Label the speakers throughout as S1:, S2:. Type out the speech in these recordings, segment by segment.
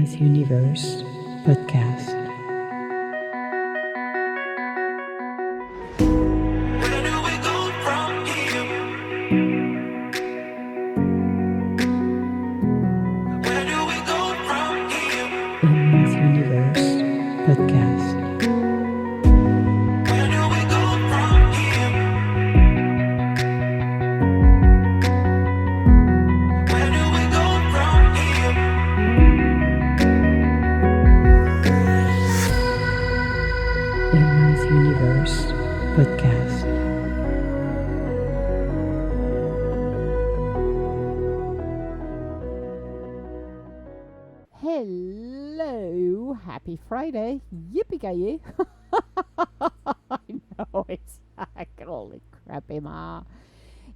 S1: Emma's Universe podcast.
S2: Where do we go from here? Where do we go from here?
S1: Emma's Universe podcast.
S2: Where do we go from here? Where do we go from here?
S1: Emma's Universe podcast.
S3: Hello, happy Friday. Yippee-ki-yay. I know, it's like, holy crap, Emma.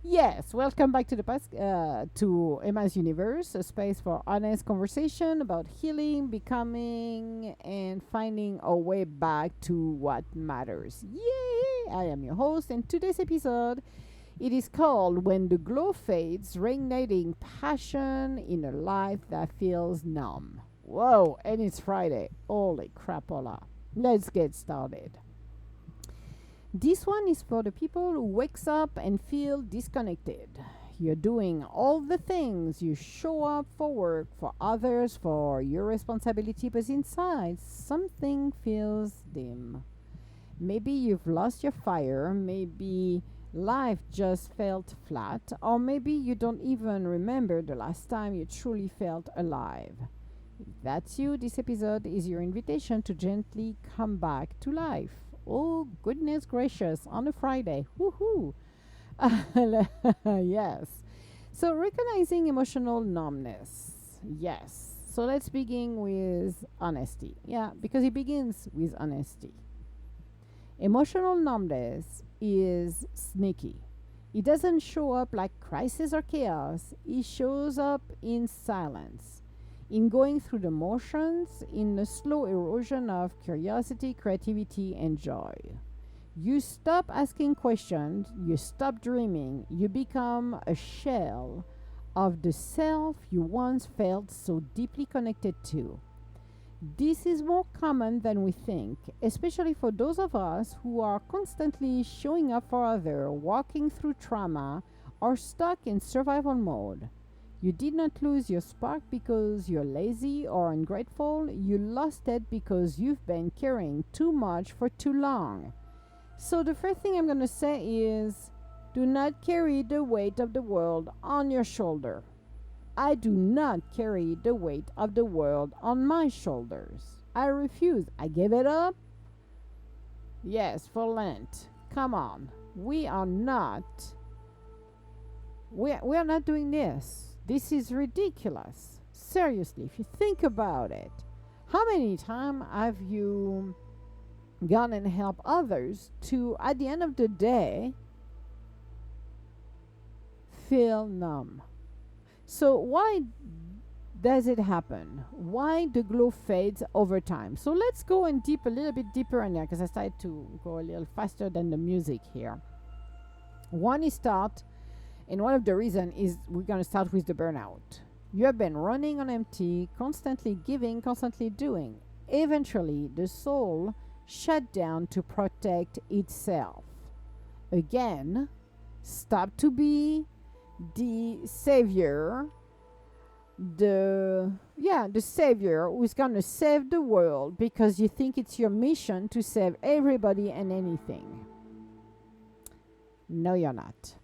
S3: Yes, welcome back to to Emma's Universe, a space for honest conversation about healing, becoming, and finding a way back to what matters. Yay! I am your host, and today's episode, it is called When the Glow Fades, Reigniting Passion in a Life That Feels Numb. Whoa, and it's Friday. Holy crapola. Let's get started. This one is for the people who wakes up and feel disconnected. You're doing all the things. You show up for work, for others, for your responsibility, but inside something feels dim. Maybe you've lost your fire. Maybe life just felt flat. Or maybe you don't even remember the last time you truly felt alive. If that's you, this episode is your invitation to gently come back to life. Oh, goodness gracious, on a Friday. Woohoo! Yes. So, recognizing emotional numbness. Yes. So, let's begin with honesty. Yeah, because it begins with honesty. Emotional numbness is sneaky. It doesn't show up like crisis or chaos, it shows up in silence, in going through the motions, in the slow erosion of curiosity, creativity, and joy. You stop asking questions, you stop dreaming, you become a shell of the self you once felt so deeply connected to. This is more common than we think, especially for those of us who are constantly showing up for others, walking through trauma, or stuck in survival mode. You did not lose your spark because you're lazy or ungrateful. You lost it because you've been carrying too much for too long. So, the first thing I'm going to say is do not carry the weight of the world on your shoulder. I do not carry the weight of the world on my shoulders. I refuse. I give it up. Yes, for Lent. Come on. We are not doing this. This is ridiculous. Seriously, if you think about it, how many times have you gone and helped others to, at the end of the day, feel numb? So why does it happen? Why the glow fades over time? So let's go a little bit deeper in there, because I started to go a little faster than the music here. One is start. And one of the reasons is we're going to start with the burnout. You have been running on empty, constantly giving, constantly doing. Eventually, the soul shut down to protect itself. Again, stop to be the savior, the savior who's going to save the world because you think it's your mission to save everybody and anything. No, you're not.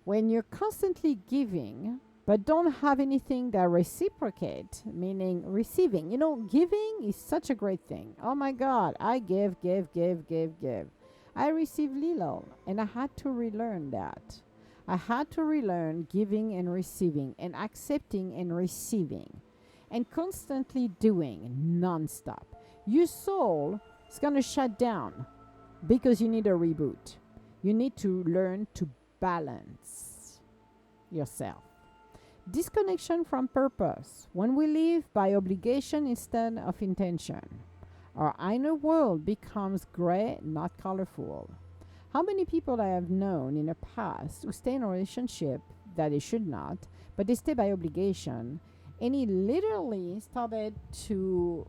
S3: When you're constantly giving, but don't have anything that reciprocate, meaning receiving. You know, giving is such a great thing. Oh my God, I give. I receive little, and I had to relearn that. I had to relearn giving and receiving, and accepting and receiving, and constantly doing nonstop. Your soul is going to shut down because you need a reboot. You need to learn to balance yourself. Disconnection from purpose. When we live by obligation instead of intention, our inner world becomes gray, not colorful. How many people I have known in the past who stay in a relationship that they should not, but they stay by obligation, And it literally started to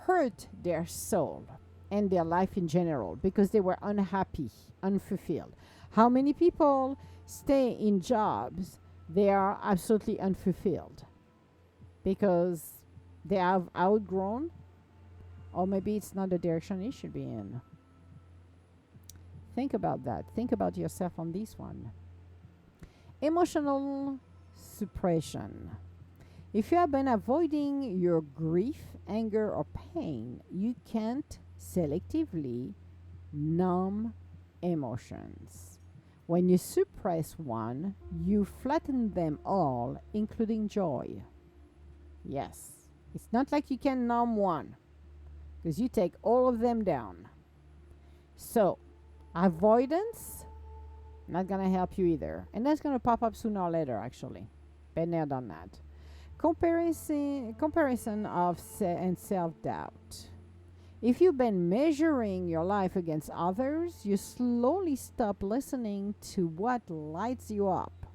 S3: hurt their soul and their life in general because they were unhappy, unfulfilled. How many people stay in jobs they are absolutely unfulfilled because they have outgrown, or maybe it's not the direction it should be in? Think about that. Think about yourself on this one. Emotional suppression. If you have been avoiding your grief, anger, or pain, you can't selectively numb emotions. When you suppress one, you flatten them all, including joy. Yes, it's not like you can numb one because you take all of them down. So, avoidance, not gonna help you either. And that's gonna pop up sooner or later, actually. Been there, done that. Comparison of and self-doubt. If you've been measuring your life against others, you slowly stop listening to what lights you up.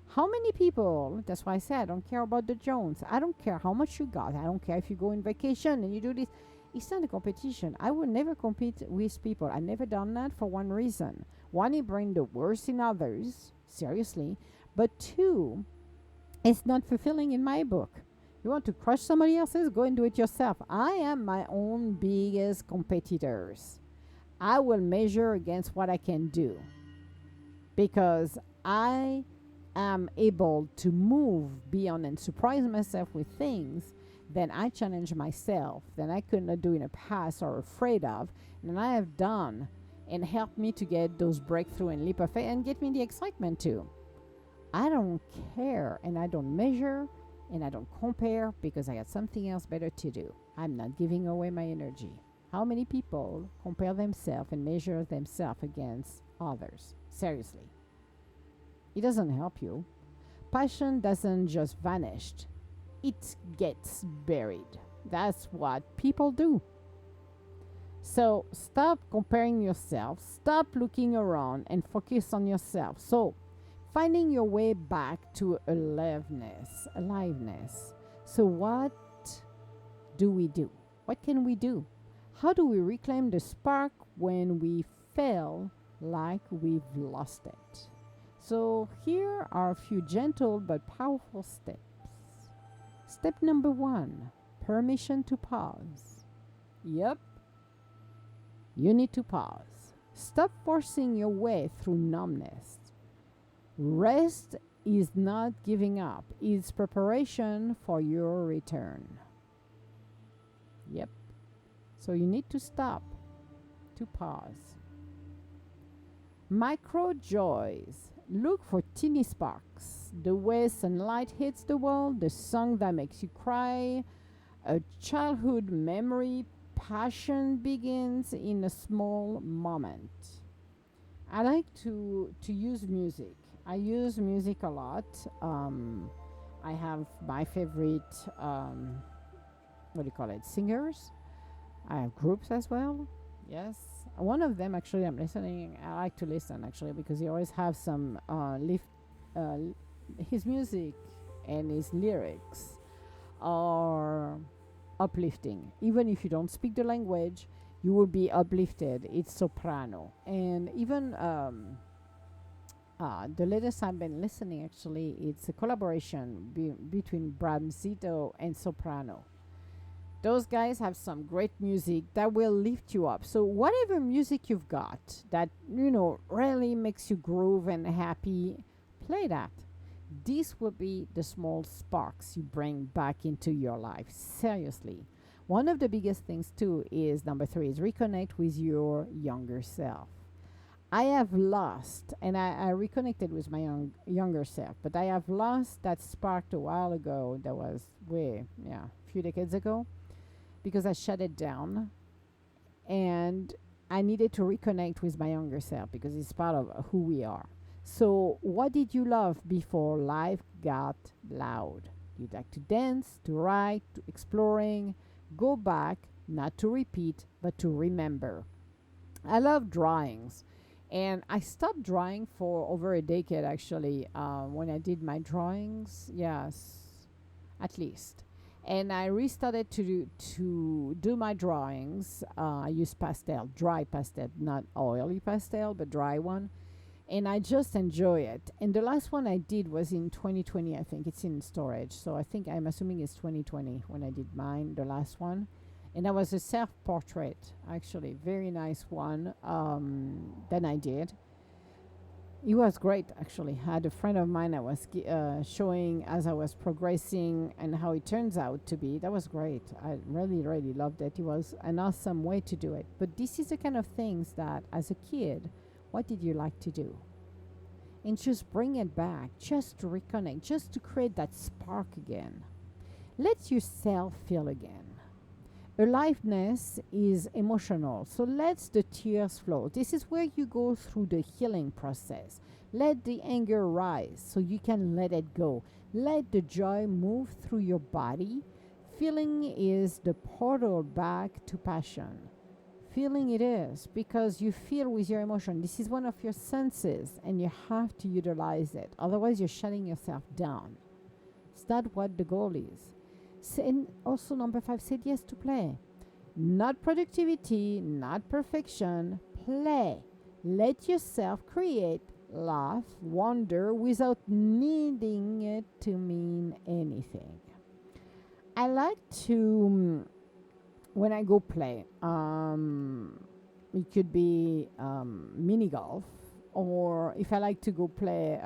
S3: How many people, that's why I said I don't care about the Jones. I don't care how much you got. I don't care if you go on vacation and you do this. It's not a competition. I would never compete with people. I never done that for one reason. One, it brings the worst in others, seriously. But two, it's not fulfilling in my book. You want to crush somebody else's? Go and do it yourself. I am my own biggest competitors. I will measure against what I can do because I am able to move beyond and surprise myself with things that I challenge myself that I could not do in the past or afraid of, and I have done and helped me to get those breakthrough and leap of faith and get me the excitement too. I don't care and I don't measure and I don't compare because I got something else better to do. I'm not giving away my energy. How many people compare themselves and measure themselves against others? Seriously. It doesn't help you. Passion doesn't just vanish. It gets buried. That's what people do. So stop comparing yourself, stop looking around and focus on yourself. So finding your way back to aliveness. So what do we do? What can we do? How do we reclaim the spark when we feel like we've lost it? So here are a few gentle but powerful steps. Step number 1, permission to pause. Yep, you need to pause. Stop forcing your way through numbness. Rest is not giving up, it's preparation for your return. Yep. So you need to stop, to pause. Micro joys. Look for teeny sparks. The way sunlight hits the wall, the song that makes you cry, a childhood memory. Passion begins in a small moment. I like to use music. I use music a lot. I have my favorite, singers. I have groups as well. Yes. One of them, actually, I'm listening. I like to listen, actually, because he always have some his music and his lyrics are uplifting. Even if you don't speak the language, you will be uplifted. It's soprano. And even the latest I've been listening, actually, it's a collaboration between Bramzito and soprano. Those guys have some great music that will lift you up. So whatever music you've got that, really makes you groove and happy, play that. This will be the small sparks you bring back into your life. Seriously. One of the biggest things too is number 3 is reconnect with your younger self. I have lost, and I reconnected with my younger self, but I have lost that spark a while ago. That was a few decades ago, because I shut it down, and I needed to reconnect with my younger self because it's part of who we are. So, what did you love before life got loud? You'd like to dance, to write, to exploring. Go back, not to repeat, but to remember. I love drawings. And I stopped drawing for over a decade, actually, when I did my drawings. Yes. at least. And I restarted to do my drawings. I use pastel, dry pastel, not oily pastel, but dry one. And I just enjoy it. And the last one I did was in 2020. I think it's in storage, so I think I'm assuming it's 2020 when I did mine, the last one. And that was a self-portrait, actually, very nice one. Then I did. It was great, actually. I had a friend of mine I was showing as I was progressing and how it turns out to be. That was great. I really, really loved it. It was an awesome way to do it. But this is the kind of things that, as a kid, what did you like to do? And just bring it back, just to reconnect, just to create that spark again. Let yourself feel again. Aliveness is emotional, so let the tears flow. This is where you go through the healing process. Let the anger rise so you can let it go. Let the joy move through your body. Feeling is the portal back to passion. Feeling it is because you feel with your emotion. This is one of your senses and you have to utilize it. Otherwise, you're shutting yourself down. It's not what the goal is. And also, number 5, said yes to play. Not productivity, not perfection. Play. Let yourself create, laugh, wonder without needing it to mean anything. I like to, when I go play, it could be mini golf, or if I like to go play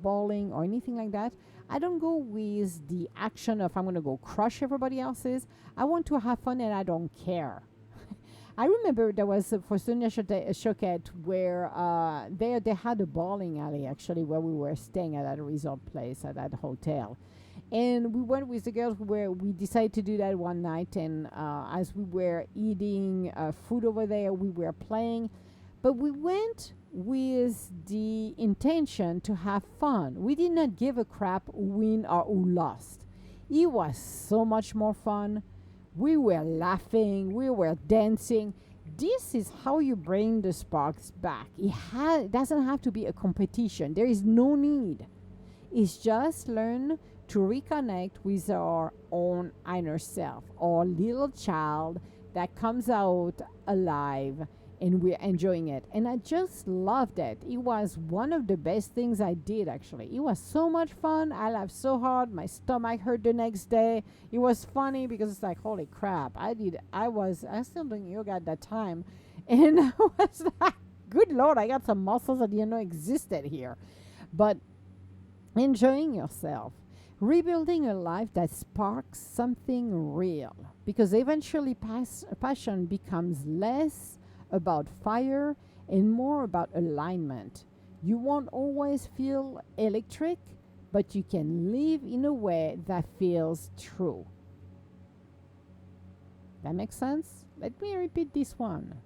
S3: bowling or anything like that, I don't go with the action of I'm going to go crush everybody else's. I want to have fun and I don't care. I remember there was for Sonia Choquette where they had a bowling alley actually where we were staying at that resort place at that hotel. And we went with the girls where we decided to do that one night. And as we were eating food over there, we were playing. But we went with the intention to have fun. We did not give a crap who win or who lost. It was so much more fun. We were laughing, we were dancing. This is how you bring the sparks back. It doesn't have to be a competition. There is no need. It's just learn to reconnect with our own inner self, our little child that comes out alive, and we're enjoying it. And I just loved it. It was one of the best things I did, actually. It was so much fun. I laughed so hard. My stomach hurt the next day. It was funny because it's like, holy crap. I was still doing yoga at that time. And I was like, good Lord, I got some muscles that didn't know existed here. But enjoying yourself. Rebuilding a life that sparks something real. Because eventually passion becomes less about fire and more about alignment. You won't always feel electric, but you can live in a way that feels true. That makes sense? Let me repeat this one.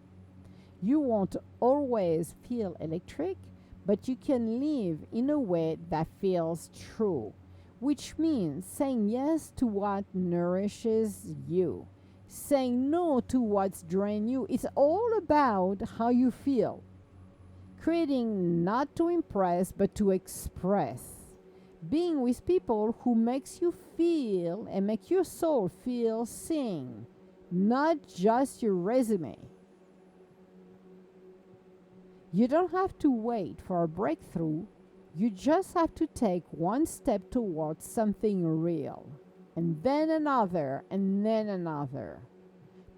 S3: You won't always feel electric, but you can live in a way that feels true, which means saying yes to what nourishes you. Saying no to what's draining you. It's all about how you feel. Creating not to impress but to express. Being with people who makes you feel and make your soul feel seen, not just your resume. You don't have to wait for a breakthrough. You just have to take one step towards something real. And then another, and then another.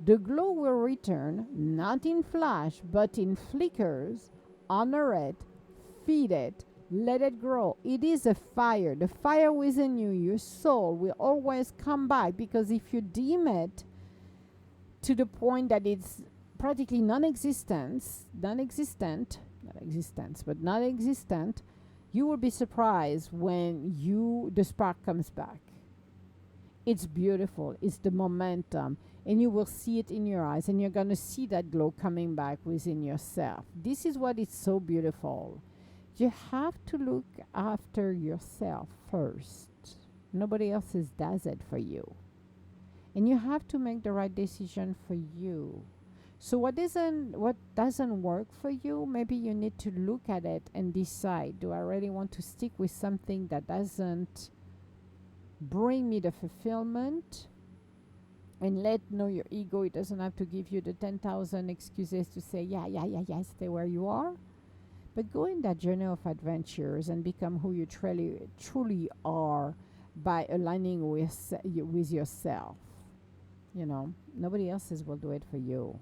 S3: The glow will return, not in flash, but in flickers. Honor it, feed it, let it grow. It is a fire. The fire within you, your soul, will always come back, because if you dim it to the point that it's practically non-existent, you will be surprised when the spark comes back. It's beautiful. It's the momentum. And you will see it in your eyes. And you're going to see that glow coming back within yourself. This is what is so beautiful. You have to look after yourself first. Nobody else does it for you. And you have to make the right decision for you. So what doesn't work for you, maybe you need to look at it and decide, do I really want to stick with something that doesn't Bring me the fulfillment, and let know your ego. It doesn't have to give you the 10,000 excuses to say, yeah, yeah, yeah, yeah, stay where you are. But go in that journey of adventures and become who you truly are by aligning with yourself. Nobody else's will do it for you.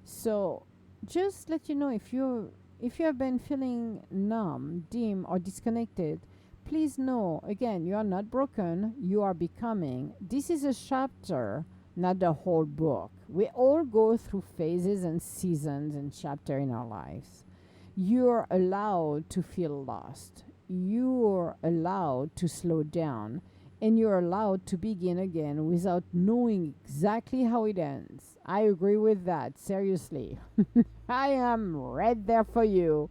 S3: So just let you know, if you have been feeling numb, dim, or disconnected, please know, again, you are not broken, you are becoming. This is a chapter, not the whole book. We all go through phases and seasons and chapter in our lives. You're allowed to feel lost. You're allowed to slow down, and you're allowed to begin again without knowing exactly how it ends. I agree with that, seriously. I am right there for you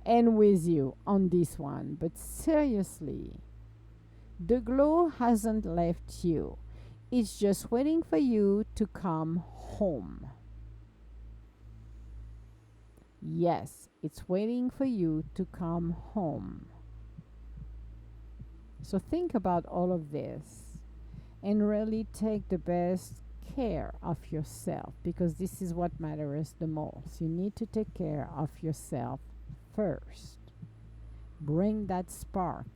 S3: and with you on this one. But seriously, the glow hasn't left you. It's just waiting for you to come home. Yes, it's waiting for you to come home. So think about all of this and really take the best care of yourself, because this is what matters the most. You need to take care of yourself first. Bring that spark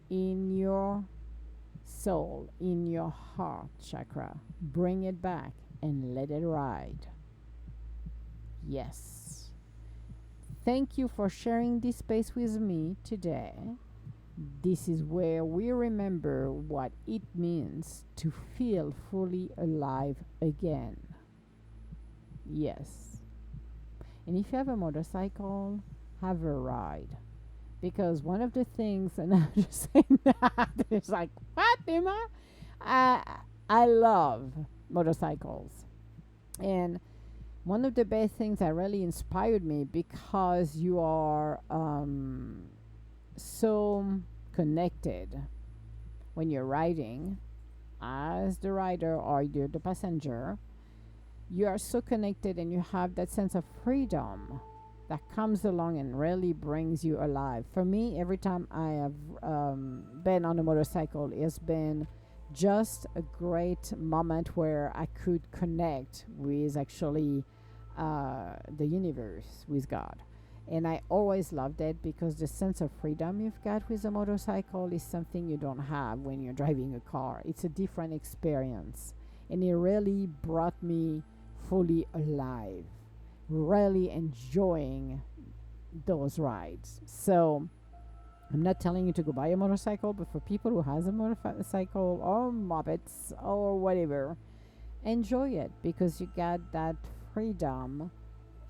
S3: in your soul, in your heart chakra. Bring it back and let it ride. Yes. Thank you for sharing this space with me today. This is where we remember what it means to feel fully alive again. Yes. And if you have a motorcycle, have a ride. Because one of the things, and I'm just saying that, it's like, what, Emma? I love motorcycles. And one of the best things that really inspired me, because you are so connected when you're riding as the rider or you're the passenger. You are so connected and you have that sense of freedom that comes along and really brings you alive. For me, every time I have been on a motorcycle, it's been just a great moment where I could connect with actually the universe, with God. And I always loved it, because the sense of freedom you've got with a motorcycle is something you don't have when you're driving a car. It's a different experience. And it really brought me fully alive, really enjoying those rides. So I'm not telling you to go buy a motorcycle, but for people who has a motorcycle or mopeds or whatever, enjoy it, because you got that freedom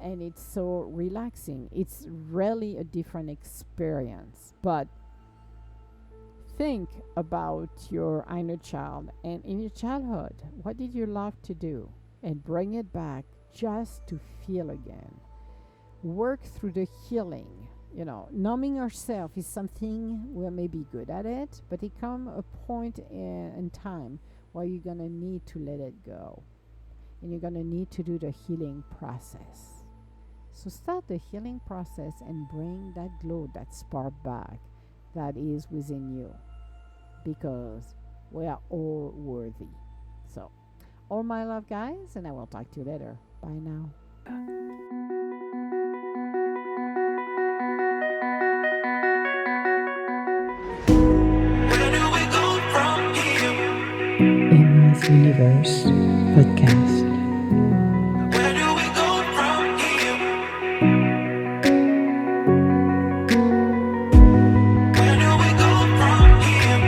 S3: and it's so relaxing. It's really a different experience. But think about your inner child, and in your childhood, what did you love to do? And bring it back just to feel again. Work through the healing. Numbing yourself is something we may be good at it, but it come a point in time where you're going to need to let it go. And you're going to need to do the healing process. So start the healing process and bring that glow, that spark back that is within you, because we are all worthy. So, all my love, guys, and I will talk to you later. Bye now.
S2: Where do we go from here?
S1: Emma's Universe Podcast.
S2: Where do we go from here? Where do we go from here?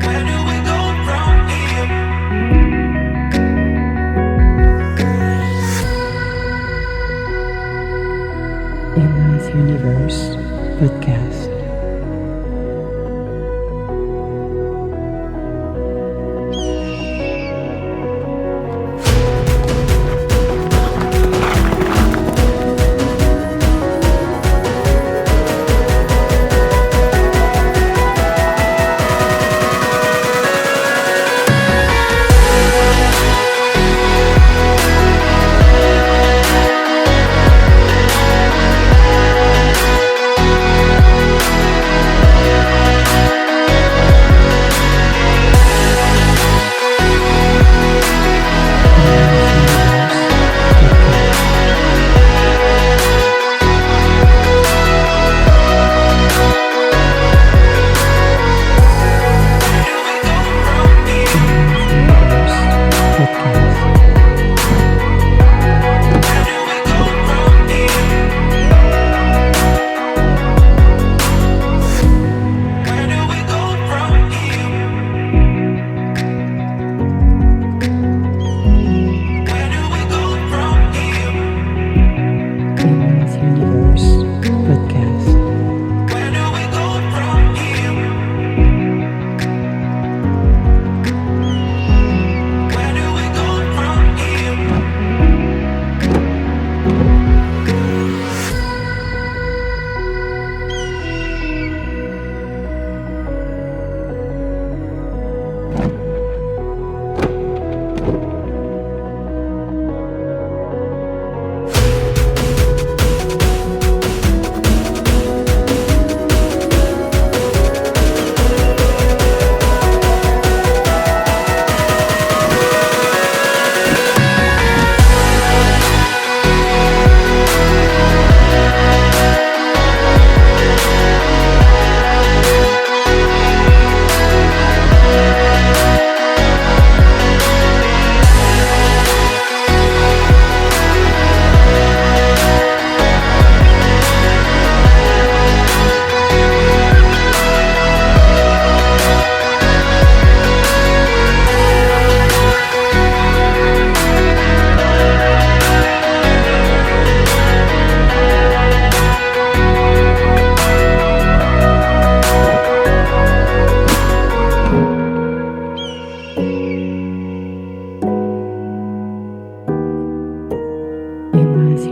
S2: Where do we go from here?
S1: Emma's Universe Podcast.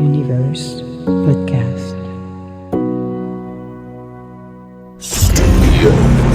S1: Universe Podcast.
S4: Studio.